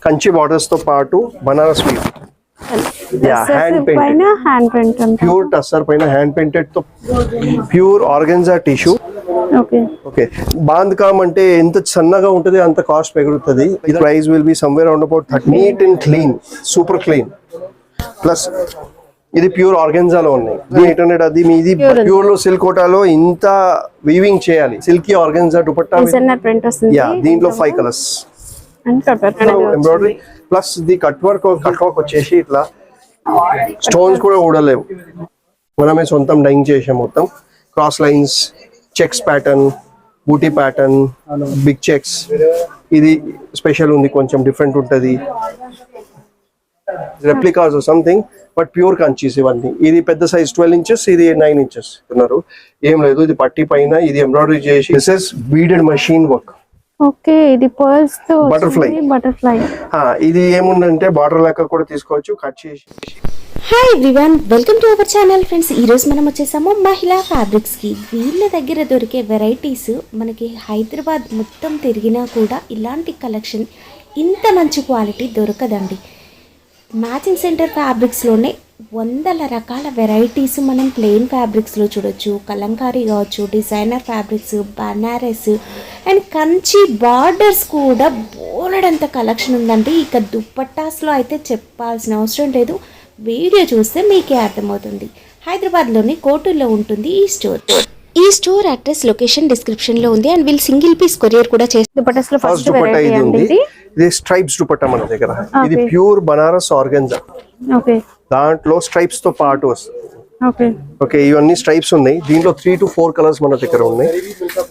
Kanchi borders తో పాటు Banaras weave. Hand painted pure tussar పైన హ్యాండ్ పెయింటెడ్ తో ప్యూర్ ఆర్గెన్జా టిష్యూ. ఓకే బాంద్కామ్ అంటే ఎంత సన్నగా ఉంటుంది అంత కాస్ట్ పెరుగుతుంది. Price will be somewhere around about 30. Neat and clean, super clean. Plus ఇది ప్యూర్ ఆర్గెన్జాలో ఉన్నాయి. 800 అది మీది ప్యూర్ లో సిల్క్ కోటాలో ఇంత వీవింగ్ చేయాలి. Silky organza dupatta. దీంట్లో 5 colours embroidery plus the cut work వచ్చేసి ఇట్లా స్టోన్స్ కూడా ఊడలేవు, మనమే సొంతం డైయింగ్ చేసాం. మొత్తం క్రాస్ లైన్స్, చెక్స్ ప్యాటర్న్, బూటీ ప్యాటర్న్, బిగ్ చెక్స్. ఇది స్పెషల్ ఉంది, కొంచెం డిఫరెంట్ ఉంటుంది. Replicas something but pure Kanchis ఇవన్నీ. ఇది పెద్ద సైజ్ 12 ఇంచెస్, ఇది 9 ఇంచెస్ ఉన్నారు. ఏం లేదు, ఇది పట్టి పైన ఇది ఎంబ్రాయిడరీ చేసి this is beaded machine work. Okay ఇది పర్ల్స్ తో బటర్ఫ్లై. ఇది ఏముందంటే బార్డర్ లెక్క కూడా తీసుకోవచ్చు కట్ చేసి. Hi everyone, welcome to our channel friends. ఈరోజు మనం వచ్చేసాము మహిళా ఫ్యాబ్రిక్స్కి. వీళ్ళ దగ్గర దొరికే వెరైటీస్ మనకి హైదరాబాద్ మొత్తం తిరిగినా కూడా ఇలాంటి కలెక్షన్ ఇంత మంచి క్వాలిటీ దొరకదండి. మ్యాచింగ్ సెంటర్ ఫ్యాబ్రిక్స్లోనే వందల రకాల వెరైటీస్ మనం ప్లెయిన్ ఫ్యాబ్రిక్స్లో చూడొచ్చు. కలంకారీ కావచ్చు, designer fabrics, Banaras and Kanchi borders కూడా బోలెడంత కలెక్షన్ ఉందండి. ఇక దుప్పట్టాస్లో అయితే చెప్పాల్సిన అవసరం లేదు, వీడియో చూస్తే మీకే అర్థమవుతుంది. హైదరాబాద్లోని కోటూరులో ఉంటుంది ఈ స్టోర్. ఈ స్టోర్ అడ్రస్ లొకేషన్ డిస్క్రిప్షన్ లో ఉంది అండ్ వీళ్ళు సింగిల్ పీస్ కొరియర్ కూడా చేస్తారు. ఫస్ట్ దుపట్టా ఇది ఉంది, ఇది స్ట్రైప్స్ దుపట్టా మన దగ్గర. ఇది ప్యూర్ బనారస్ ఆర్గెన్జా, దాంట్లో స్ట్రైప్స్ తో పాటు వస్తుంది. ఓకే ఇవన్నీ స్ట్రైప్స్ ఉన్నాయి. దీంట్లో 3 to 4 కలర్స్ మన దగ్గర ఉన్నాయి.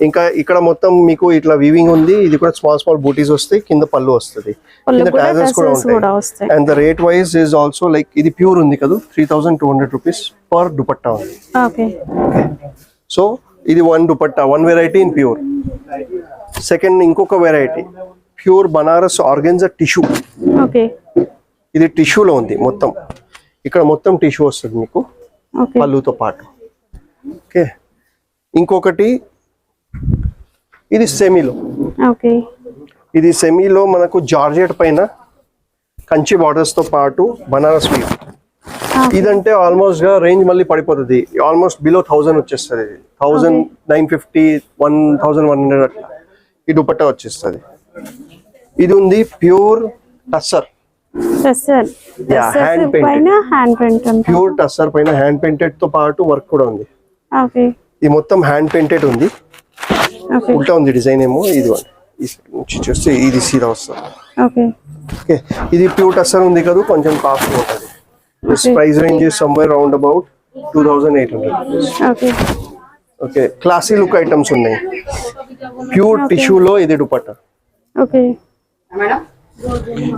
ఇంకా ఇక్కడ మొత్తం మీకు ఇట్లా వీవింగ్ ఉంది. ఇది కూడా స్మాల్ బూటీస్ వస్తాయి, కింద పళ్ళు వస్తుంది, కింద టాజల్స్ కూడా ఉంటాయి. And the rate wise is also like ఇది ప్యూర్ ఉంది కదా, 3200 రూపీస్ పర్ దుపట్టా ఉంది. సో ఇది 1 dupatta, 1 variety in pure. Second ఇంకొక variety pure Banaras organza tissue. ఇది టిష్యూలో ఉంది మొత్తం, ఇక్కడ మొత్తం టిష్యూ వస్తుంది మీకు పళ్ళుతో పాటు. ఓకే ఇంకొకటి ఇది సెమీలో. ఇది సెమీలో మనకు జార్జెట్ పైన కంచి బార్డర్స్ తో పాటు బనారస్ వీవ్. ఇదంటే ఆల్మోస్ట్ గా రేంజ్ మళ్ళీ పడిపోతుంది, ఆల్మోస్ట్ బిలో 1000 వచ్చేస్తుంది. 1950, 1100 అట్లా ఈ దుపట్టా వచ్చేస్తుంది. ఇది ఉంది pure tussar, hand painted, pure tussar పైన హ్యాండ్ పెయింటెడ్ తో పాటు వర్క్ కూడా ఉంది. ఇది మొత్తం హ్యాండ్ పెయింటెడ్ ఉంది, ఉల్టా ఉంది డిజైన్ ఏమో. ఇది నుంచి చూస్తే ఇది సీదా వస్తుంది. ఓకే ఇది ప్యూర్ టస్సర్ ఉంది కదా, కొంచెం కాస్ట్ ఉంటుంది. Price range is somewhere around about 2800. Okay classy look items ఉన్నాయి. ప్యూర్ టిష్యూలో ఇది దుపట్టా,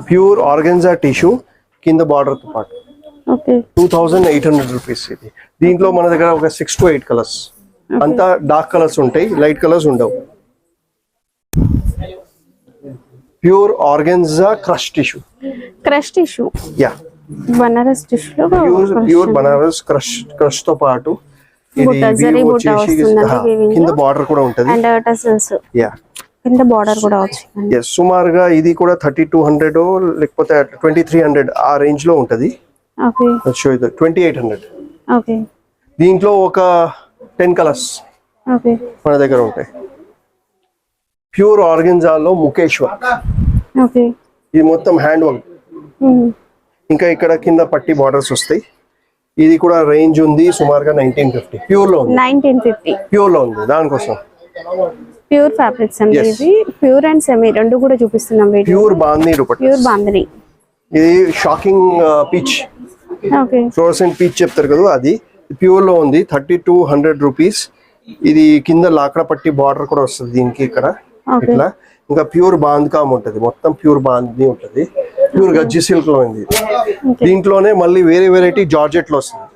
ప్యూర్ ఆర్గెన్జా టిష్యూ, కింద బార్డర్ తో పాటు 2800 రూపీస్. ఇది దీంట్లో మన దగ్గర ఒక 6 to 8 కలర్స్, అంతా డార్క్ కలర్స్ ఉంటాయి, లైట్ కలర్స్ ఉండవు. Pure organza crush tissue, yeah Banaras tissue, pure Banaras crush తో పాటు కింద బార్డర్ కూడా ఉంటది. యా కింద బార్డర్ కూడా వచ్చింది. yes సుమారుగా ఇది కూడా 3200 లేకపోతే 2300 ఆ రేంజ్ లో ఉంటది. ఓకే షో ఇది 2800. ఓకే దీంట్లో ఒక 10 కలర్స్ ఓకే మన దగ్గర ఉంటాయి. ప్యూర్ ఆర్గెన్జాలో ముకేశ్వర్. ఓకే ఇది మొత్తం హ్యాండ్ వర్క్. ఇంకా ఇక్కడ కింద పట్టి బార్డర్స్ వస్తాయి. ఇది కూడా రేంజ్ ఉంది సుమారుగా 1950. ప్యూర్ లో ఉంది, 1950 ప్యూర్ లో ఉంది. దానికోసం ప్యూర్ ఫ్యాబ్రిక్స్ అండి. ఇది ప్యూర్ అండ్ సెమీ రెండు కూడా చూపిస్తున్నాం. Pure bandhani dupatta, pure bandhani. ఇది shocking peach, okay fluorescent peach చెప్తారు కదా, అది ప్యూర్ లో ఉంది. 3200 రూపీస్. ఇది కింద లాకడ పట్టి బార్డర్ కూడా వస్తుంది దీనికి ఇక్కడ ఇట్లా. ఇంకా ప్యూర్ బాంద్కామ్ ఉంటది, మొత్తం ప్యూర్ బాందిని ఉంటది. ప్యూర్ గజ్జి సిల్క్ లో ఉంది. దీంట్లోనే మళ్ళీ వేరే వెరైటీ జార్జెట్ లో వస్తుంది.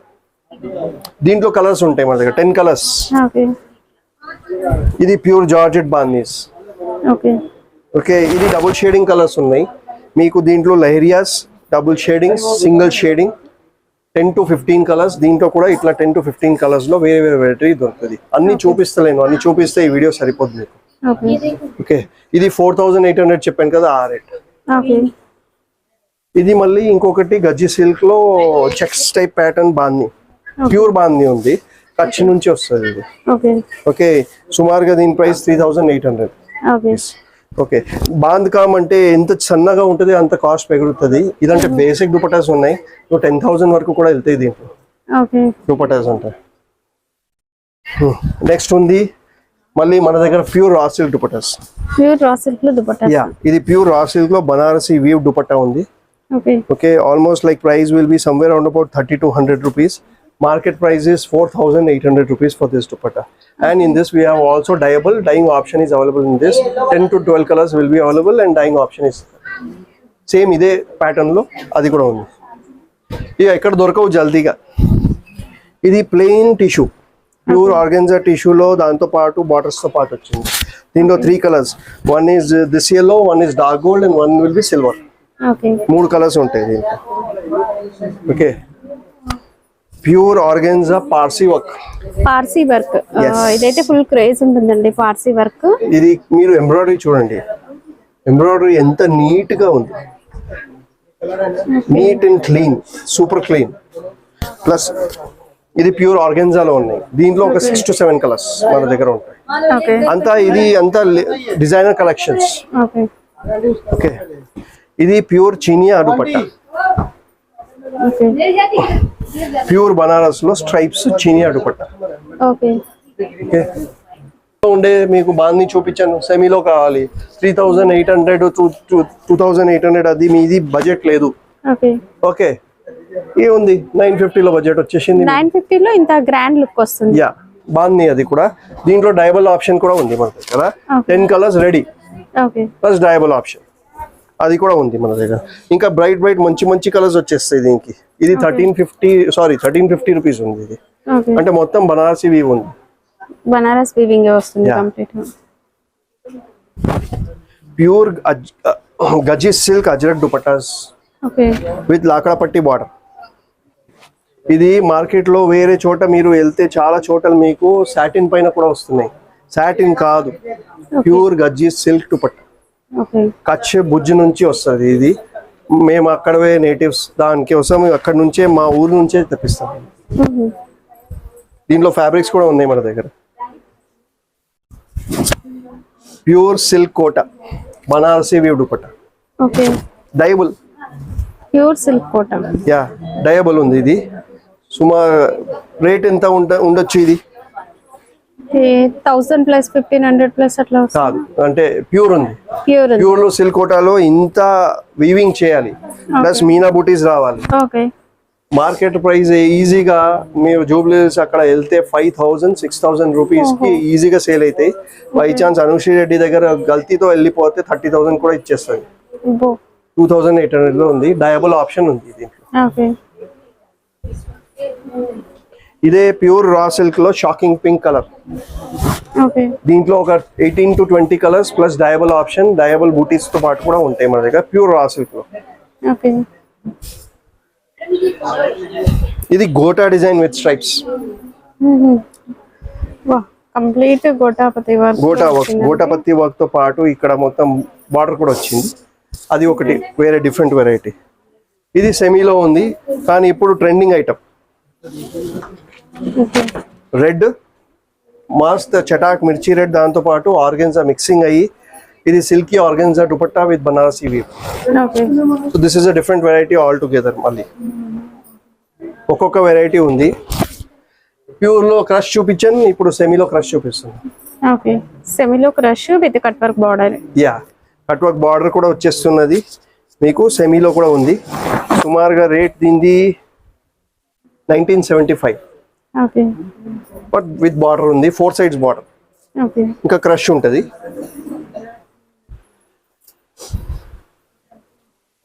దీంట్లో కలర్స్ ఉంటాయి మన దగ్గర 10 కలర్స్. ఇది ప్యూర్ జార్జెట్ బాందీస్. ఓకే ఇది డబుల్ షేడింగ్ కలర్స్ ఉన్నాయి మీకు. దీంట్లో లహరియాస్, double shading, single shading, 10 to 15 colours. దీంట్లో కూడా ఇట్లా 10 to 15 కలర్స్ లో వేరే వెరైటీ దొరుకుతుంది. అన్ని చూపిస్తలేను, అన్ని చూపిస్తే ఈ వీడియో సరిపోతుంది మీకు. ఓకే ఇది 4800 చెప్పాను కదా, ఆ రేట్. ఇది మళ్ళీ ఇంకొకటి గజ్జి సిల్క్ లో చెక్స్ టైప్ ప్యాటర్న్ బాంది, ప్యూర్ బాంది ఉంది, కచ్ నుంచి వస్తుంది ఇది. ఓకే ఓకే, సుమారుగా దీని ప్రైస్ 3800. ఓకే ఓకే, బాంద్ కామ్ అంటే ఎంత సన్నగా ఉంటుంది అంత కాస్ట్ పెరుగుతుంది. ఇదంటే బేసిక్ దుపటాస్ ఉన్నాయి, 10,000 వరకు కూడా వెళ్తాయి దీంట్లో ఓకే దుపటాస్ అంటే. నెక్స్ట్ ఉంది మళ్ళీ మన దగ్గర pure raw silk dupattas. Pure raw silk లో దుపట్టా. యా, ఇది ప్యూర్ రా సిల్క్ లో బనారసి వీవ్ దుపట్టా ఉంది. Okay okay, almost like price will be somewhere around about 3200 rupees. Market price is 4800 rupees for this dupatta. And in this we have also dyeable. Dyeing option is available in this. 10 to 12 colors will be available and dyeing option is same ఇదే pattern లో అది కూడా ఉంది. ఇక ఎక్కడ దొరకవు జల్దీగా. ఇది plain tissue, pure organza టిష్యూలో దాంతో పాటు బార్డర్స్ తో పాటు వచ్చింది. దీంట్లో 3 colours, one is this yellow, one is dark gold and one will be silver. Okay 3 colours ఉంటాయి దీంట్లో. Okay, pure organza Parsi work. Parsi work ఇదైతే ఫుల్ క్రేజ్ ఉంటుందండి పార్సీ వర్క్. ఇది మీరు ఎంబ్రాయిడరీ చూడండి, ఎంబ్రాయిడరీ ఎంత నీట్ గా ఉంది, neat and clean, super clean. Plus ఇది ప్యూర్ ఆర్గెన్జాలో ఉన్నాయి. దీంట్లో ఒక 6 to 7 కలర్స్ మన దగ్గర ఉంటాయి. ఓకే అంతా ఇది అంతా డిజైనర్ కలెక్షన్స్. ఓకే ఓకే, ఇది ప్యూర్ చినియా దుపట్టా, ఓకే ప్యూర్ బనారస్ లో స్ట్రైప్స్ చినియా దుపట్టా. ఓకే ఓకే, ఉండే మీకు బాంది చూపించాను, సెమీలో కావాలి 3800 to 2800, అది మీది బడ్జెట్ లేదు. ఓకే ఓకే, ఇది ఉంది 950 లో బడ్జెట్ వచ్చేసింది. 950 లో ఇంత గ్రాండ్ లుక్ వస్తుంది. యా, బాంది అది కూడా. దీంట్లో డయబుల్ ఆప్షన్ కూడా ఉంది మన దగ్గర. 10 colours ready okay plus dyeable option అది కూడా ఉంది మన దగ్గర. ఇంకా బ్రైట్ బ్రైట్ మంచి మంచి కలర్స్ వచ్చేస్తాయి దీనికి. ఇది 1350 రూపీస్ ఉంది ఇది. ఓకే అంటే మొత్తం బనారసి వీవ్ ఉంది, బనారస్ వీవింగ్ వస్తుంది కంప్లీట్ గా. Pure gajji silk ajrak dupattas okay with లాకడా పట్టి బార్డర్. ఇది మార్కెట్ లో వేరే చోట మీరు వెళ్తే చాలా చోటలు మీకు సాటిన్ పైన కూడా వస్తున్నాయి. సాటిన్ కాదు, pure gajji silk dupatta. Okay Kutch Bhuj నుంచి వస్తుంది ఇది. మేము అక్కడవే నేటివ్స్, దానికోసం అక్కడ నుంచే మా ఊరు నుంచే తెప్పిస్తాం. దీంట్లో ఫ్యాబ్రిక్స్ కూడా ఉన్నాయి మన దగ్గర. Pure silk Kota Banarasi weave dupatta. Okay dyeable, pure silk Kota. Yeah dyeable ఉంది ఇది. సుమారు రేట్ ఎంత ఉండొచ్చు ఇది? 1000 ప్లస్ 1500 ప్లస్ అట్లా కాదు, అంటే ప్యూర్ ఉంది. ప్యూర్ ప్యూర్ లో సిల్క్ కోటాలో ఇంత వీవింగ్ చేయాలి, ప్లస్ మీనా బూటీస్ రావాలి. ఓకే మార్కెట్ ప్రైస్ ఈజీగా మీరు జూబ్లీస్ అక్కడ వెళ్తే 5000-6000 రూపీస్ కి ఈజీగా సేల్ అవుతాయి. బై ఛాన్స్ అనుశ్రీ రెడ్డి దగ్గర గల్తీతో వెళ్ళిపోతే 30,000 కూడా ఇచ్చేస్తుంది. 2800 లో ఉంది. డయబుల్ ఆప్షన్ ఉంది దీంట్లో. ఓకే ఇదే ప్యూర్ రా సిల్క్ లో షాకింగ్ పింక్ కలర్. ఓకే దీంట్లో ఒక 18 to 20 కలర్స్ ప్లస్ డయబుల్ ఆప్షన్, డయబుల్ బూటీస్ తో పాటు కూడా ఉంటాయి మన దగ్గర ప్యూర్ రా సిల్క్ లో. ఓకే ఇది గోటా డిజైన్ విత్ స్ట్రైప్స్. వా, కంప్లీట్ గోటాపతి వర్క్. గోటాపత్తి వర్క్ తో పాటు ఇక్కడ మొత్తం బార్డర్ కూడా వచ్చింది. అది ఒకటి వేరే డిఫరెంట్ వెరైటీ. ఇది సెమీలో ఉంది కానీ ఇప్పుడు ట్రెండింగ్ ఐటమ్. రెడ్ మస్త్ చటాక్ మిర్చి రెడ్, దాంతో పాటు ఆర్గెన్జా మిక్సింగ్ అయ్యి ఇది silky organza dupatta with Banarasi weave. Okay so this is a different variety all together. మళ్ళీ ఒక్కొక్క వెరైటీ ఉంది. ప్యూర్ లో క్రష్ చూపించాను, ఇప్పుడు సెమీలో క్రష్ చూపిస్తాను. ఓకే సెమీలో crush with cut work border. Yeah, cut work border కూడా వచ్చేస్తున్నది మీకు. సెమీలో కూడా ఉంది. సుమారుగా రేట్ దీనిది 1975. ఓకే బట్ విత్ బార్డర్ ఉంది, 4 sides బార్డర్. ఓకే ఇంకా క్రష్ ఉంటుంది.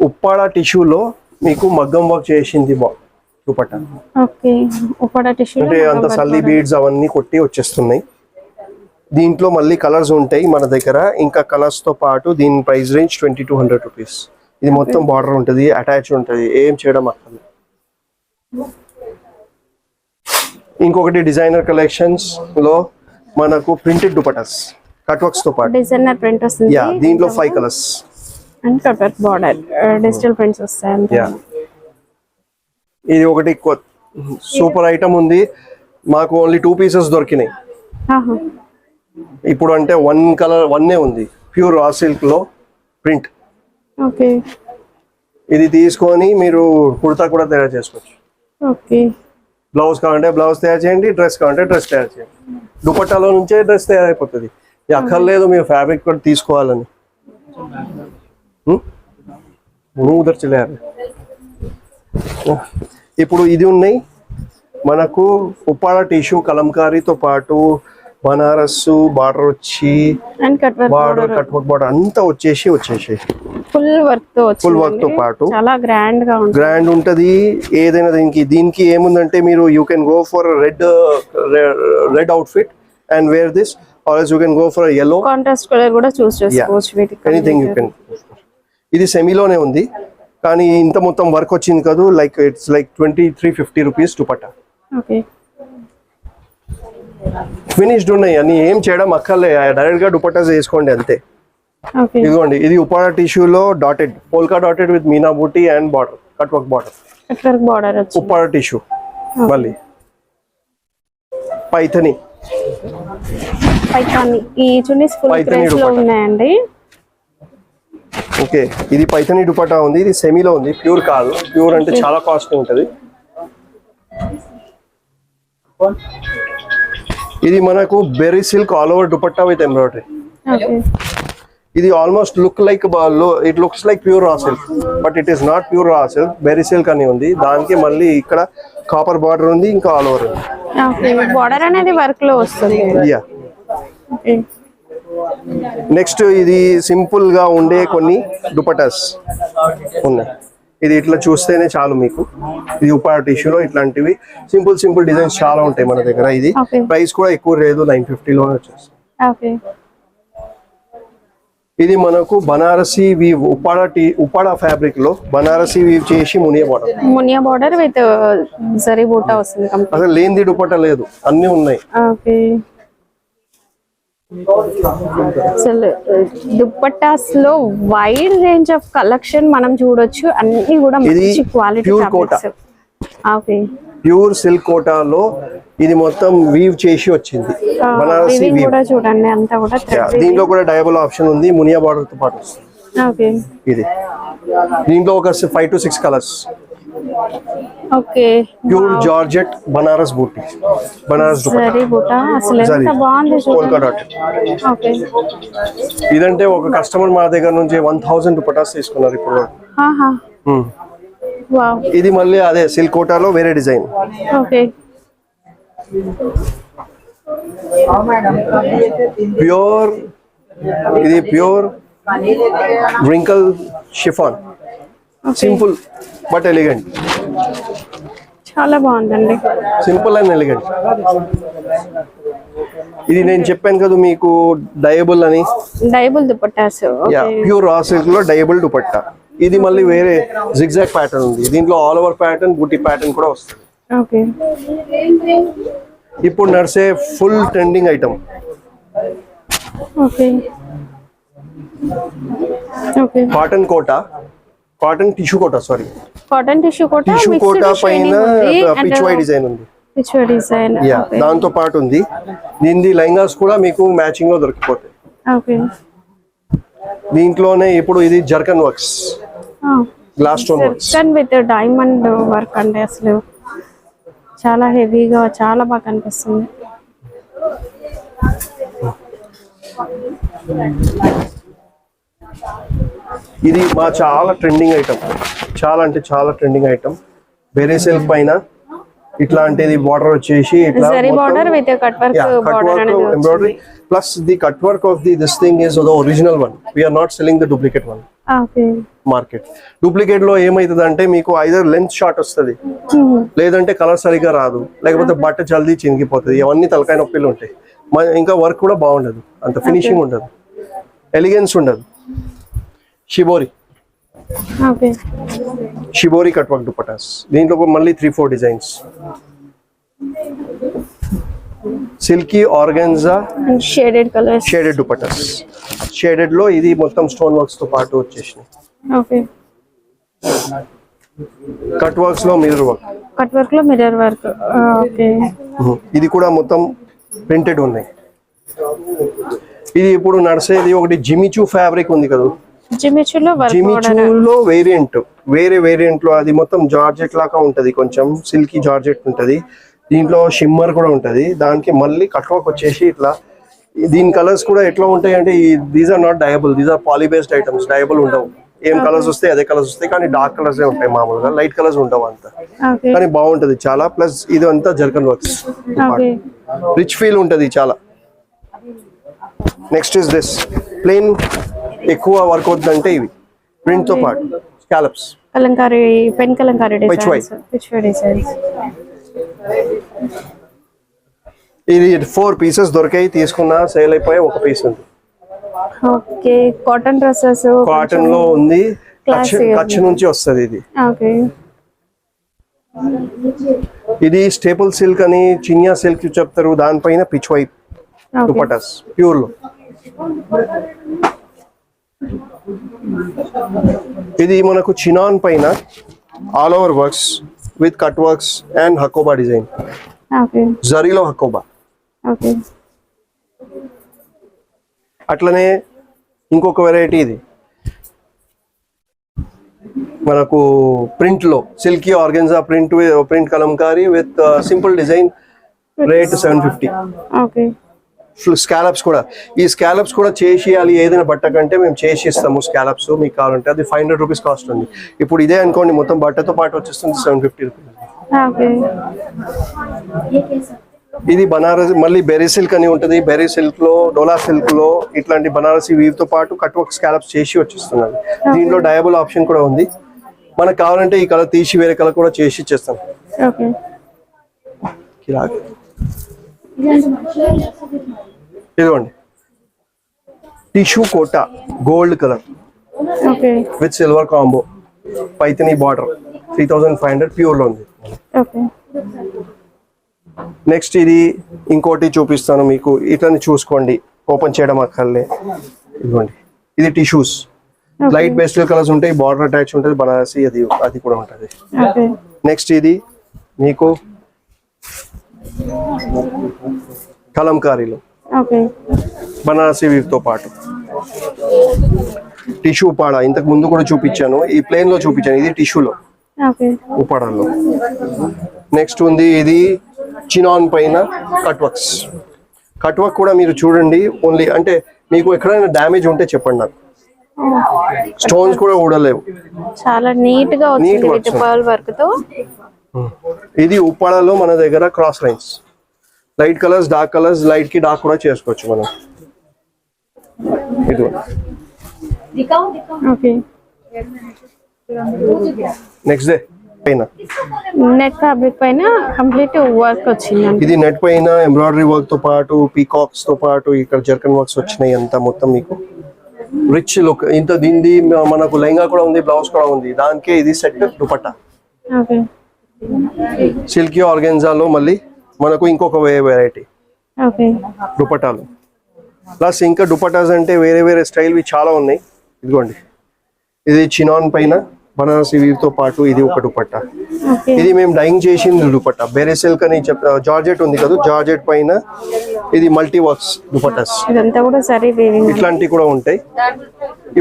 ఉప్పాడ టిష్యూలో మీకు మగ్గం వర్క్ చేసింది దుపట్టా. ఓకే ఉప్పాడ టిష్యూ అంటే అంత సల్లి బీడ్స్ అవన్నీ కొట్టి వచ్చేస్తున్నాయి. దీంట్లో మళ్ళీ కలర్స్ ఉంటాయి మన దగ్గర. ఇంకా కలర్స్ తో పాటు దీని ప్రైస్ రేంజ్ 2200 రూపీస్. ఇది మొత్తం బార్డర్ ఉంటుంది, అటాచ్ ఉంటుంది, ఏం చేయడం అక్కర్లేదు. ఇంకొకటి డిజైనర్ కలెక్షన్స్ లో మనకు ప్రింటెడ్ దుపట్టాస్ కట్ వర్క్స్ తో పాటు డిజైనర్ ప్రింట్ వస్తుంది. యా, దీంట్లో 5 colours. And cut work border digital prints వస్తాయి అంతే. యా, ఇది ఒకటి సూపర్ ఐటమ్ ఉంది, మాకు ఓన్లీ 2 పీసెస్ దొరికినాయి ఇప్పుడు. అంటే 1 కలర్ 1 ఉంది, ప్యూర్ రా సిల్క్ లో ప్రింట్. ఓకే, ఇది తీసుకొని మీరు కుర్తా కూడా తయారు చేసుకోవచ్చు. ఓకే, బ్లౌజ్ కావాలంటే బ్లౌజ్ తయారు చేయండి, డ్రెస్ కావాలంటే డ్రెస్ తయారు చేయండి. దుపట్టాలో నుంచే డ్రెస్ తయారైపోతుంది, అక్కర్లేదు మీరు ఫ్యాబ్రిక్ కూడా తీసుకోవాలని. ఉదర్ చలే ఇప్పుడు ఇది ఉన్నాయి మనకు ఉప్పాడ టిష్యూ కలంకారీతో పాటు బనారస్ బార్డర్ వచ్చి and cut work border cut work border అంతా వచ్చేసి ఫుల్ వర్క్ తో ఫుల్ వర్క్ తో పాటు చాలా గ్రాండ్ ఉంటది. ఏదైనా దీనికి ఏముందంటే మీరు you can go for red outfit and wear this, or you can go for yellow contrast colour కూడా చూస్ చేసుకోవచ్చు వీటికి. Anything you can. ఇది సెమీలోనే ఉంది కానీ ఇంత మొత్తం వర్క్ వచ్చింది కదా, like it's like 2350 rupees dupatta. Okay, finished ఉన్నాయి అన్ని, ఏం చేయడం అక్కర్లే, డైరెక్ట్ గా దుపట్టాస్ వేసుకోండి అంతే. ఓకే, ఇదిగోండి, ఇది ఉప్పాడ టిష్యూలో డాటెడ్ పోల్కా డాటెడ్ విత్ మీనా బూటీ and border cut work border, cut work border వచ్చి ఉప్పాడ టిష్యూ. మళ్ళీ పైథని ఈ చున్నీస్ ఫుల్ ప్రైస్ లో ఉన్నాయండి. ఓకే, ఇది పైథని దుపట్టా ఉంది, ఇది సెమీలో ఉంది, ప్యూర్ కాదు. ప్యూర్ అంటే చాలా కాస్ట్ ఉంటది. ఇది మనకు berry silk all over dupatta with embroidery. ఇది almost it looks like pure raw silk, but it is not pure raw silk, berry silk అని ఉంది. దానికి మళ్ళీ ఇక్కడ కాపర్ బార్డర్ ఉంది, ఇంకా ఆల్ ఓవర్ ఉంది. బార్డర్ అనేది వర్క్ లో వస్తుంది. యా, నెక్స్ట్ ఇది సింపుల్ గా ఉండే కొన్ని దుపట్టాస్ ఉన్నాయి. ఇది ఇట్లా చూస్తేనే చాలు మీకు. ఇది ఉప్పాడ టిష్యూలో ఇట్లాంటివి సింపుల్ డిజైన్స్ చాలా ఉంటాయి మన దగ్గర. ఇది ప్రైస్ కూడా ఎక్కువ లేదు, 950 లోనే వచ్చేస్తుంది. ఇది మనకు బనారసి వీవ్ ఉప్పాడ ఫ్యాబ్రిక్ లో బనారసి వీవ్ చేసి మునియా బార్డర్ విత్ జరీ బూటా వస్తుంది. అసలు లేనిది దుపట్టా లేదు, అన్ని ఉన్నాయి. అసలు దుపట్టాస్ లో వైడ్ రేంజ్ ఆఫ్ కలెక్షన్ మనం చూడొచ్చు, అన్ని కూడా మంచి quality fabrics. Okay, pure silk కోటాలో ఇది మొత్తం వీవ్ చేసి వచ్చింది, బనారసి వీవ్ కూడా చూడండి అంతా కూడా. దీంట్లో కూడా డయబుల్ ఆప్షన్ ఉంది, మునియా బార్డర్ తో పాటు వస్తుంది. ఓకే, ఇది దీంట్లో ఒక 5 to 6 colours. Okay, pure georgette Banaras బూటీ, బనారస్ జరీ బూటా అసలు ఎంత బాగుంది చూడండి. ఓకే, ఇదంటే ఒక కస్టమర్ మా దగ్గర నుంచి 1000 దుపట్టాస్ తీసుకున్నారు ఇప్పుడు. వావ్, ఇది మళ్ళీ అదే సిల్క్ కోటాలో వేరే డిజైన్. ఓకే, ప్యూర్, ఇది pure wrinkle chiffon, simple but elegant. చాలా బాగుందండి, సింపుల్ అండ్ ఎలిగెంట్. ఇది నేను చెప్పాను కదా మీకు డయబుల్ అని, డయబుల్ దుపట్టాస్. ప్యూర్ రా సిల్క్ లో డయబుల్ దుపట్టా. ఇది మళ్ళీ వేరే జిగ్జాగ్ ప్యాటర్న్ ఉంది, దీంట్లో ఆల్ ఓవర్ ప్యాటర్న్ బూటీ ప్యాటర్న్ కూడా వస్తుంది. ఓకే, ఇప్పుడు నడిసే full trending item. Okay, okay, cotton tissue Kota, sorry cotton tissue Kota పైన పిచ్వై డిజైన్ ఉంది. యా, దాంతో పాటు ఉంది. దీని లెహంగాస్ కూడా మీకు మ్యాచింగ్ లో దొరికిపోతాయి. ఓకే, దీంట్లోనే ఇప్పుడు ఇది zircon works, glass stone works with diamond work అంటే అసలు చాలా హెవీగా చాలా బాగా కనిపిస్తుంది. ఇది మా చాలా ట్రెండింగ్ ఐటమ్, చాలా అంటే చాలా ట్రెండింగ్ ఐటమ్. బెర్రీ సిల్క్ పైన ఇట్లాంటిది బార్డర్ వచ్చేసి ఇట్లా border with cut work embroidery plus the cut work of this thing is the original one. We are not selling the duplicate one. Market duplicate లో ఏమైతుంది అంటే మీకు ఐదర్ లెంత్ షార్ట్ వస్తుంది, లేదంటే కలర్ సరిగా రాదు, లేకపోతే బట్ట జల్దీ చినిగిపోతుంది. ఇవన్నీ తలకాయ నొప్పిలు ఉంటాయి. ఇంకా వర్క్ కూడా బాగుండదు, అంత ఫినిషింగ్ ఉండదు, ఎలిగెన్స్ ఉండదు. షిబోరి కట్ వర్క్ దుపట్టాస్, దీంట్లో మళ్ళీ 3-4 designs. Silky organza shaded colours. Shaded dupattas. Shaded లో ఇది మొత్తం స్టోన్ వర్క్స్ తో పాటు వచ్చేసినాయి. ఓకే. కట్ వర్క్స్ లో మిర్రర్ వర్క్. కట్ వర్క్ లో మిర్రర్ వర్క్. ఓకే. ఇది కూడా మొత్తం ప్రింటెడ్ ఉన్నాయి. ఇది ఇప్పుడు నడిచేది ఒకటి జిమిచూ ఫ్యాబ్రిక్ ఉంది కదా, జిమిచూలో వర్క్. జిమిచూలో వేరే వేరియంట్ లో అది మొత్తం జార్జెట్ లాగా ఉంటది, కొంచెం సిల్కీ జార్జెట్ ఉంటది. దీంట్లో షిమ్మర్ కూడా ఉంటది. దానికి మళ్ళీ కట్ వర్క్ వచ్చేసి ఇట్లా. దీని కలర్స్ కూడా ఎట్లా ఉంటాయి అంటే these are not dyeable, these are poly based items. Dyeable ఉండవు. ఏం కలర్స్ వస్తాయి అదే కలర్స్ వస్తాయి, కానీ డార్క్ కలర్స్ ఉంటాయి మామూలుగా, లైట్ కలర్స్ ఉండవు అంత. కానీ బాగుంటది చాలా. ప్లస్ ఇది అంతా జర్కన్ వర్క్స్, రిచ్ ఫీల్ ఉంటది చాలా. Next is this plain. ఎక్కువ వర్క్ అవుతుందంటే ఇవి ప్రింట్ తో పాటు scallops, Kalamkari, pen Kalamkari designs, designs. ఇది 4 పీసెస్ దొరికాయి, తీసుకున్నా సేల్ అయిపోయి ఒక పీస్ ఉంది. ఓకే. కాటన్ డ్రెస్సెస్, కాటన్ లో ఉంది, కచ్ నుంచి వస్తుంది ఇది. ఓకే. ఇది స్టేపుల్ సిల్క్ అని చినియా సిల్క్ చెప్తారు, దానిపైన పిచ్ వైప్ దుపట్టాస్ ప్యూర్ లో. ఇది మనకు చినాన్ పైన all over works with cut works and Hakoba design. Okay. జరీలో హకోబా. ఓకే. అట్లనే ఇంకొక వెరైటీ ఇది మనకు ప్రింట్ లో silky organza print Kalamkari with simple design. Rate 750. Okay. Scallops కూడా, ఈ స్కాలప్స్ కూడా చేసి ఏదైనా బట్ట కంటే మేము చేసి ఇస్తాము. స్కాలప్స్ మీకు కావాలంటే అది 500 రూపీస్ కాస్ట్ ఉంది. ఇప్పుడు ఇదే అనుకోండి మొత్తం బట్టతో పాటు వచ్చేస్తుంది 750 రూపీస్. ఓకే. ఇది బనారస్, మళ్ళీ బెర్రీ సిల్క్ అని ఉంటుంది. బెర్రీ సిల్క్ లో, డోలా సిల్క్ లో ఇట్లాంటి బనారసి వీవ్ తో పాటు కట్ వర్క్ స్కాలప్స్ చేసి వచ్చేస్తున్నది. దీంట్లో డయబుల్ ఆప్షన్ కూడా ఉంది. మనకు కావాలంటే ఈ కలర్ తీసి వేరే కలర్ కూడా చేసి ఇచ్చేస్తాం. ఓకే. ఇదిగోండి tissue Kota gold colour okay. With silver combo, Paithani border, 3500 pure లో ఉంది. ఓకే. నెక్స్ట్ ఇది ఇంకోటి చూపిస్తాను మీకు, ఇట్లని చూసుకోండి, ఓపెన్ చేయడం అక్కర్లే. ఇదిగోండి ఇది టిష్యూస్, లైట్ పేస్టల్ కలర్స్ ఉంటాయి, బార్డర్ అటాచ్ ఉంటుంది, బనారసి అది కూడా ఉంటుంది. నెక్స్ట్ ఇది మీకు కలంకారీలో బనారసి వీవ్ తో పాటు టిష్యూ ఉపాడ, ఇంతకు ముందు కూడా చూపించాను, ఈ ప్లేన్ లో చూపించాను, ఇది టిష్యూలో ఉపాడలో. నెక్స్ట్ ఉంది ఇది చినాన్ పైన కట్ వర్క్స్. కట్ వర్క్ కూడా మీరు చూడండి, ఓన్లీ అంటే మీకు ఎక్కడైనా డ్యామేజ్ ఉంటే చెప్పండి నాకు. స్టోన్స్ కూడా ఊడలేవు, చాలా నీట్ గా వచ్చింది విత్ పర్ల్ వర్క్ తో. ఇది ఉప్పాడలో మన దగ్గర cross lines, light colours, dark colours, light కి డార్క్ కూడా చేసుకోవచ్చు మనం. ఇది ఓకే. నెక్స్ట్ డే పైన నెట్ ఫ్యాబ్రిక్ పైన కంప్లీట్ వర్క్ వచ్చింది. ఇది నెట్ పైన ఎంబ్రాయిడరీ వర్క్ తో పాటు పీకాక్స్ తో పాటు ఇక్కడ జర్కన్ వర్క్స్ వచ్చినాయి. అంతా మొత్తం మీకు రిచ్ లుక్. ఇంత దీనిది మనకు లెహంగా కూడా ఉంది, బ్లౌజ్ కూడా ఉంది. దానికే ఇది సెట్ దుపట్టా. ఓకే. సిల్కీ ఆర్గెన్జాలో మళ్ళీ మనకు ఇంకొక వెరైటీ దుపట్టాలు. ప్లస్ ఇంకా దుపట్టాస్ అంటే వేరే వేరే స్టైల్వి చాలా ఉన్నాయి. ఇదిగోండి ఇది చినాన్ పైన బనారసి వీవ్ తో పాటు ఇది ఒక దుపట్టా. ఇది మేము డైయింగ్ చేసింది దుపట్టా. బెర్రీ సిల్క్ అని జార్జెట్ ఉంది కదా, జార్జెట్ పైన ఇది మల్టీ వర్క్స్ దుపట్టాస్. ఇట్లాంటివి కూడా ఉంటాయి.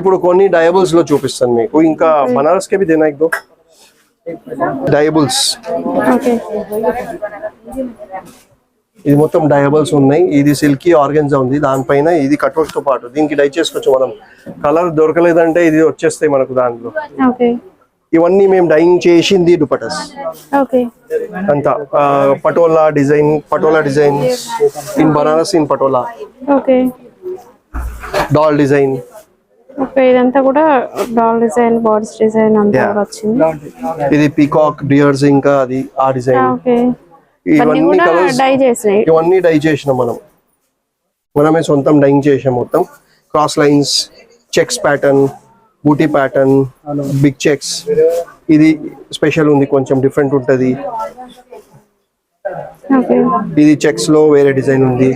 ఇప్పుడు కొన్ని డయబుల్స్ లో చూపిస్తాను మీకు. ఇంకా బనారస్ కే భీ దేనా ఏక్ దో డయబుల్స్. ఇది మొత్తం డయబుల్స్ ఉన్నాయి. ఇది సిల్కీ ఆర్గెన్జా ఉంది, దానిపైన ఇది కట్ వర్క్ తో పాటు. దీనికి డై చేసుకోవచ్చు మనం. కలర్ దొరకలేదంటే ఇది వచ్చేస్తాయి మనకు దాంట్లో. ఇవన్నీ మేము డైయింగ్ చేసింది దుపట్టాస్ అంతా. Patola design in Banaras, in Patola, డాల్ డిజైన్. ఇదంతా కూడా డాల్ డిజైన్, బర్డ్స్ డిజైన్ అంతా వచ్చింది. ఇది పీకాక్, డియర్స్, ఇంకా అది ఆ డిజైన్. ఇవన్నీ కలర్స్, ఇవన్నీ డై చేసినాం మనమే సొంతం డైయింగ్ చేసాం మొత్తం. క్రాస్ లైన్స్, చెక్స్ ప్యాటర్న్, బూటీ ప్యాటర్న్, బిగ్ చెక్స్. ఇది స్పెషల్ ఉంది, కొంచెం డిఫరెంట్ ఉంటది. ఓకే ఇది చెక్స్ లో వేరే డిజైన్ ఉంది.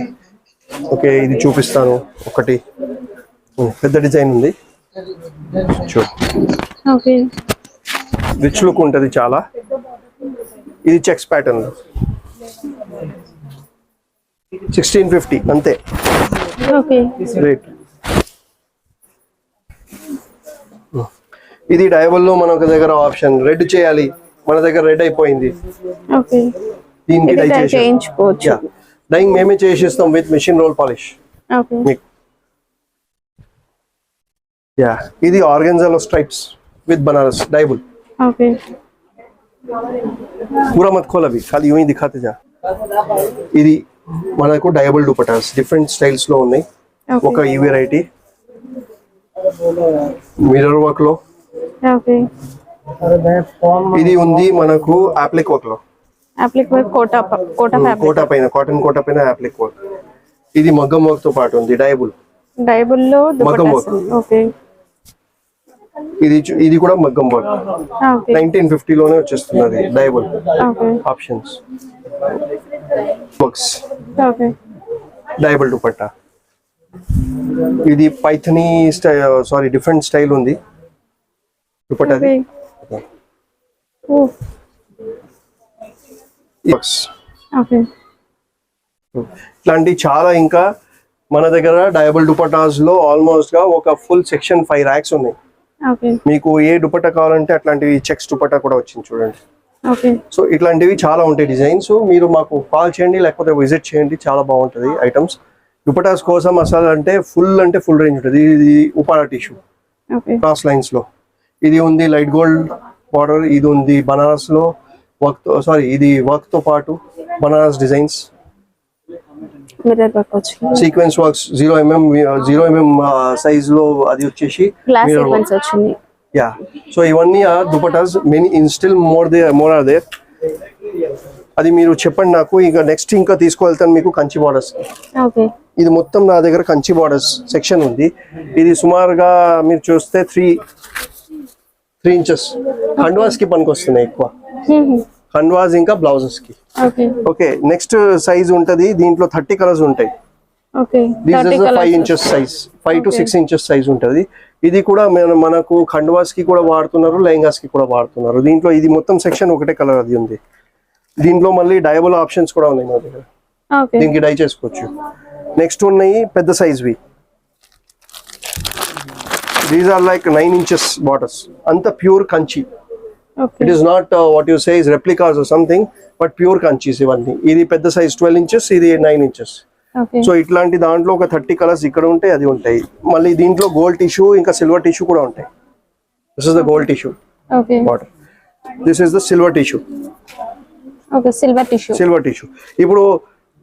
ఓకే, ఇది చూపిస్తాను ఒకటి. పెద్ద డిజైన్ ఉంది చూడు, ఓకే రిచ్ లుక్ ఉంటుంది చాలా. ఇది చెక్స్ ప్యాటర్న్ 1650 అంతే ఓకే రేట్. ఇది డయబుల్ లో మన దగ్గర ఆప్షన్ రెడ్ చేయాలి, మన దగ్గర రెడ్ అయిపోయింది. ఓకే దీనికి డై చేయించుకోవచ్చు. డైయింగ్ మేమే చేసిస్తాం with machine roll polish okay మీకు. యా, ఇది ఆర్గెన్జాలో stripes with Banaras dyeable. Okay पूरा मत खोल अभी, खाली यूं ही दिखाते जा. ఇది మనకు డయబుల్ దుపటాస్ డిఫరెంట్ స్టైల్స్ లో ఉన్నాయి. ఒక ఈ వెరైటీ మిర్రర్ వర్క్ లో, ఓకే ఇది ఉంది మనకు అప్లిక్ వర్క్ లో, applique work Kota fabric, Kota పైన కాటన్ కోటా పైన అప్లిక్ వర్క్. ఇది మగ్గం వర్క్ తో పాటు ఉంది డయబుల్. డైబుల్ లో మగ్గం దుపట్టాస్. వర్క్. ఓకే ఇది కూడా మగ్గం వర్క్. ఓకే 1950 లోనే వచ్చేస్తున్నది dyeable okay options works. Okay dyeable dupatta. ఇది Paithani style, sorry different style ఉంది దుపట్టాది. ఓకే ఓ వర్క్స్ ఓకే ఇట్లాంటి చాలా. ఇంకా మన దగ్గర డయబుల్ దుపట్టాస్ లో ఆల్మోస్ట్ గా ఒక ఫుల్ సెక్షన్ 5 ర్యాక్స్ ఉన్నాయి. ఓకే మీకు ఏ దుపట్టా కావాలంటే అట్లాంటివి చెక్స్ దుపట్టా కూడా వచ్చింది చూడండి. ఓకే సో ఇట్లాంటివి చాలా ఉంటాయి డిజైన్స్. మీరు మాకు కాల్ చేయండి లేకపోతే విజిట్ చేయండి, చాలా బాగుంటుంది ఐటమ్స్. దుపటాస్ కోసం అసలు అంటే ఫుల్ రేంజ్ ఉంటుంది. ఇది Uppada tissue okay cross lines లో, ఇది ఉంది లైట్ గోల్డ్ బార్డర్, ఇది ఉంది బనారస్ లో వర్క్ తో, సారీ ఇది వర్క్ తో పాటు బనారస్ డిజైన్స్, మిర్రర్ వర్క్ వచ్చింది, సీక్వెన్స్ వర్క్స్ 0mm సైజ్ లో అది వచ్చేసి గ్లాస్ mirror work. సీక్వెన్స్ వచ్చింది. యా, సో ఇవన్నీ dupattas many still more are there. అది మీరు చెప్పండి నాకు. ఇక నెక్స్ట్ ఇంకా తీసుకువెళ్తాను మీకు కంచి బార్డర్స్. ఓకే ఇది మొత్తం నా దగ్గర కంచి బార్డర్స్ సెక్షన్ ఉంది. ఇది సుమారుగా మీరు చూస్తే 3 ఇంచెస్ ఖండ్వాస్ కి పనికి వస్తున్నాయి ఎక్కువ, ఖండ్వాస్ ఇంకా బ్లౌజెస్ కి. ఓకే ఓకే, నెక్స్ట్ సైజ్ ఉంటది, దీంట్లో 30 కలర్స్ ఉంటాయి. Okay this is 5 inches size, 5 to 6 inches size ఉంటది. ఇది కూడా మనకు ఖండ్వాస్ కి కూడా వాడుతున్నారు, లెహంగాస్ కి కూడా వాడుతున్నారు. దీంట్లో ఇది మొత్తం సెక్షన్ ఒకటే కలర్ అది ఉంది. దీంట్లో మళ్ళీ డయబుల్ ఆప్షన్స్ కూడా ఉన్నాయి మా దగ్గర, ఓకే దీనికి డై చేసుకోవచ్చు. నెక్స్ట్ ఉన్నాయి పెద్ద సైజ్వి. These are like 9 inches borders, అంత pure Kanchi. Okay it is not what you say is replicas or something, but pure Kanchis ఇవన్నీ. ఇది పెద్ద సైజ్ 12 ఇంచెస్, ఇది 9 ఇంచెస్. ఓకే సో ఇట్లాంటి దాంట్లో ఒక 30 కలర్స్ ఇక్కడ ఉంటాయి, అది ఉంటాయి. మళ్ళీ దీంట్లో గోల్డ్ టిష్యూ ఇంకా సిల్వర్ టిష్యూ కూడా ఉంటాయి. This is the gold tissue okay border, this is the silver tissue. Okay silver tissue. ఇప్పుడు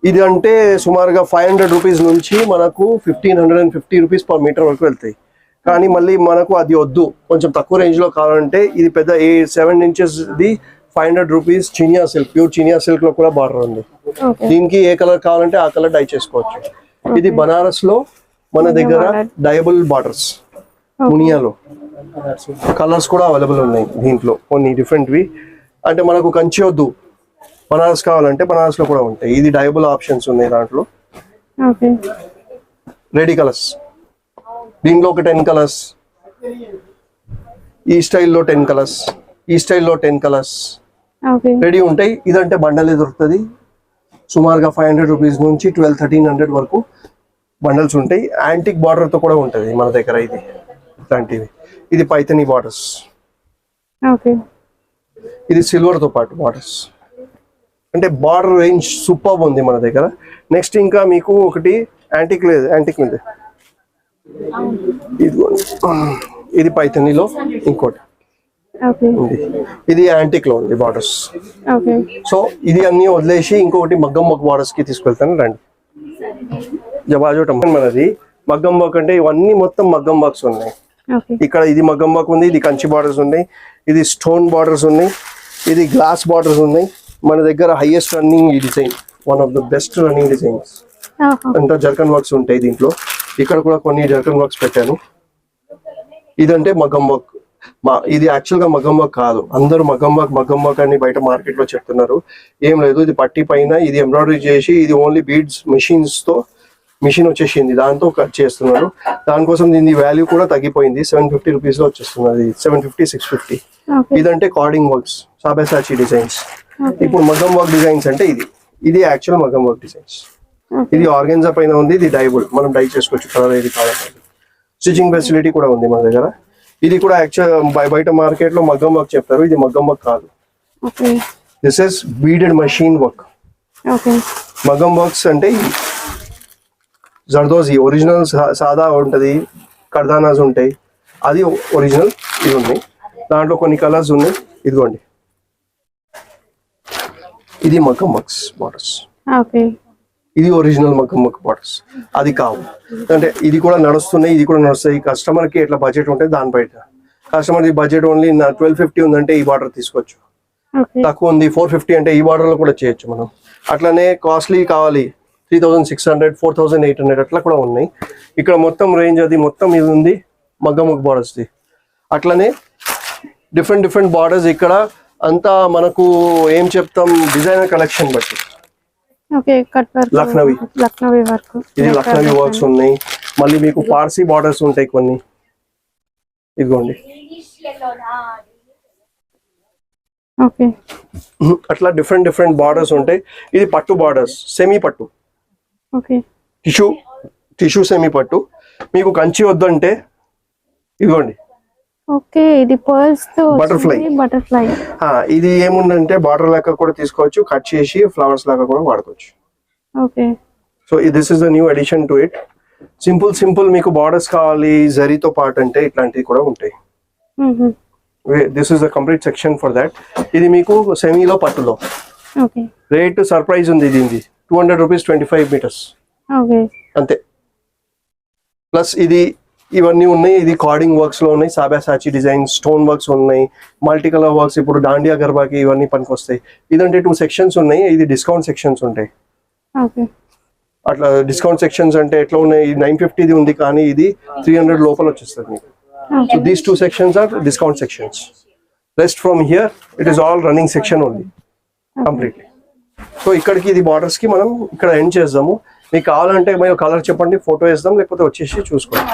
ఇది అంటే సుమారుగా 500 రూపీస్ నుంచి మనకు 1550 రూపీస్ పర్ మీటర్ వరకు వెళ్తాయి. కానీ మళ్ళీ మనకు అది వద్దు, కొంచెం తక్కువ రేంజ్ లో కావాలంటే ఇది పెద్ద 7 inches the 500 rupees Chiniya silk, pure Chiniya silk లో కూడా బార్డర్ ఉంది. దీనికి ఏ కలర్ కావాలంటే ఆ కలర్ డై చేసుకోవచ్చు. ఇది బనారస్ లో మన దగ్గర డయబుల్ బార్డర్స్, మునియాలో కలర్స్ కూడా అవైలబుల్ ఉన్నాయి. దీంట్లో కొన్ని డిఫరెంట్వి. అంటే మనకు కంచి వద్దు, బనారస్ కావాలంటే బనారస్ లో కూడా ఉంటాయి. ఇది డయబుల్ ఆప్షన్స్ ఉన్నాయి దాంట్లో. ఓకే రెడీ కలర్స్, దీంట్లో ఒక 10 కలర్స్, ఈ స్టైల్లో 10 కలర్స్, ఈ స్టైల్లో 10 కలర్స్ ఓకే రెడీ ఉంటాయి. ఇదంటే బండలే దొరుకుతుంది. సుమారుగా 500 రూపీస్ నుంచి 1200-1300 వరకు బండల్స్ ఉంటాయి. యాంటిక్ బార్డర్ తో కూడా ఉంటుంది మన దగ్గర. ఇది ఇట్లాంటివి. ఇది పైథనీ బార్డర్స్, ఓకే ఇది సిల్వర్ తో పాటు బార్డర్స్. అంటే బార్డర్ రేంజ్ సూపర్ ఉంది మన దగ్గర. నెక్స్ట్ ఇంకా మీకు ఒకటి యాంటిక్ లేదు, యాంటిక్ ఉంది. ఇది పైథనీలో ఇంకోటి ఓకే ఉంది. ఇది యాంటిక్ లో ఉంది బార్డర్స్. ఓకే సో ఇది అన్ని వదిలేసి ఇంకొకటి మగ్గం వర్క్ బార్డర్స్ కి తీసుకెళ్తాను రండి. జబాజోటం మనది మగ్గం వర్క్ అంటే ఇవన్నీ మొత్తం మగ్గం వర్క్స్ ఉన్నాయి. ఓకే ఇక్కడ ఇది మగ్గం వర్క్ ఉంది, ఇది కంచి బార్డర్స్ ఉన్నాయి, ఇది స్టోన్ బార్డర్స్ ఉన్నాయి, ఇది గ్లాస్ బార్డర్స్ ఉన్నాయి. మన దగ్గర హైయెస్ట్ రన్నింగ్ ఈ design, one of the best running designs. అంతా జర్కన్ వర్క్స్ ఉంటాయి దీంట్లో. ఇక్కడ కూడా కొన్ని జర్కన్ వర్క్స్ పెట్టాను. ఇదంటే మగ్గం వర్క్. ఇది యాక్చువల్ గా మగ్గం వర్క్ కాదు. అందరూ మగ్గం వర్క్ అని బయట మార్కెట్ లో చెప్తున్నారు. ఏం లేదు, ఇది పట్టి పైన ఇది ఎంబ్రాయిడరీ చేసి ఇది ఓన్లీ బీడ్స్ మిషన్ వచ్చేసింది, దాంతో కట్ చేస్తున్నారు. దానికోసం దీని వాల్యూ కూడా తగ్గిపోయింది. 750 రూపీస్ లో వచ్చేస్తున్నది. 750, 650. ఇదంటే కార్డింగ్ వర్క్స్, సాబెసాచి డిజైన్స్. ఇప్పుడు మగ్గం వర్క్ డిజైన్స్ అంటే ఇది యాక్చువల్ మగ్గం వర్క్ డిజైన్స్. ఇది ఆర్గెన్జా పైన ఉంది, ఇది డైబుల్, మనం డై చేసుకోవచ్చు కలర్ ఏది కావాలి. స్టిచింగ్ ఫెసిలిటీ కూడా ఉంది మన దగ్గర. ఇది కూడా యాక్చువల్ బయట మార్కెట్ లో మగ్గం వర్క్ చెప్తారు, ఇది మగ్గం వర్క్ కాదు. This is beaded machine work. మగ్గం వర్క్స్ అంటే జర్దోజీ ఒరిజినల్ సాదా ఉంటది, కర్దానాస్ ఉంటాయి, అది ఒరిజినల్. ఇది ఉంది, దాంట్లో కొన్ని కలర్స్ ఉన్నాయి. ఇదిగోండి, ఇది మగ్గం వర్క్స్ బార్డర్స్. ఇది ఒరిజినల్ మగ్గం వర్క్ బార్డర్స్, అది కావు. అంటే ఇది కూడా నడుస్తున్నాయి, ఇది కూడా నడుస్తాయి. కస్టమర్ కి ఎట్లా బడ్జెట్ ఉంటే దాని బయట. కస్టమర్ ది బడ్జెట్ ఓన్లీ 1250 ఉందంటే ఈ బార్డర్ తీసుకోవచ్చు. తక్కువ ఉంది 450 అంటే ఈ బార్డర్ లో కూడా చేయొచ్చు మనం. అట్లానే కాస్ట్లీ కావాలి 3600, 4800 అట్లా కూడా ఉన్నాయి. ఇక్కడ మొత్తం రేంజ్ అది మొత్తం ఇది ఉంది మగ్గం వర్క్ బార్డర్స్ ది. అట్లనే డిఫరెంట్ బార్డర్స్. ఇక్కడ అంతా మనకు ఏం చెప్తాం, డిజైనర్ కలెక్షన్ బట్టి. లక్నవీ వర్క్, ఇది లక్నవీ వర్క్స్ ఉన్నాయి. మళ్ళీ మీకు పార్సీ బార్డర్స్ ఉంటాయి కొన్ని. ఇదిగోండి, అట్లా డిఫరెంట్ బార్డర్స్ ఉంటాయి. ఇది పట్టు బార్డర్స్, సెమీ పట్టు, టిష్యూ సెమీ పట్టు. మీకు కంచి వద్దంటే ఇదిగోండి, ఇది పర్ల్స్ తో బటర్ఫ్లై. ఇది ఏముందంటే బార్డర్ లాగా కూడా తీసుకోవచ్చు, కట్ చేసి ఫ్లవర్స్ లాగా కూడా వాడుకోవచ్చు. So this is the new addition to it. Simple మీకు బార్డర్స్ కావాలి జరీతో పాటు అంటే ఇట్లాంటివి కూడా ఉంటాయి. This is the complete section for that. ఇది మీకు సెమీలో పట్టులో. రేట్ సర్ప్రైజ్ ఉంది దీనిది, 200 రూపీస్ 25 మీటర్స్ అంతే. ప్లస్ ఇవన్నీ ఉన్నాయి. ఇది కార్డింగ్ వర్క్స్ లో ఉన్నాయి, సాబెసాచి డిజైన్, స్టోన్ వర్క్స్ ఉన్నాయి, మల్టీ కలర్ వర్క్స్. ఇప్పుడు దాండియా గర్బాకి ఇవన్నీ పనికి వస్తాయి. ఇదంటే 2 సెక్షన్స్ ఉన్నాయి. ఇది డిస్కౌంట్ సెక్షన్స్ ఉంటాయి. అట్లా డిస్కౌంట్ సెక్షన్స్ అంటే ఎట్లా ఉన్నాయి, 950 ఉంది కానీ ఇది 300 లోపల వచ్చేస్తుంది మీకు. So these 2 sections are discount sections. Rest from here it is all running section only completely. So ఇక్కడికి ఇది బార్డర్స్ కి మనం ఇక్కడ ఎండ్ చేద్దాము. మీకు కావాలంటే మీరు కలర్ చెప్పండి, ఫోటో వేద్దాం, లేకపోతే వచ్చేసి చూసుకోండి.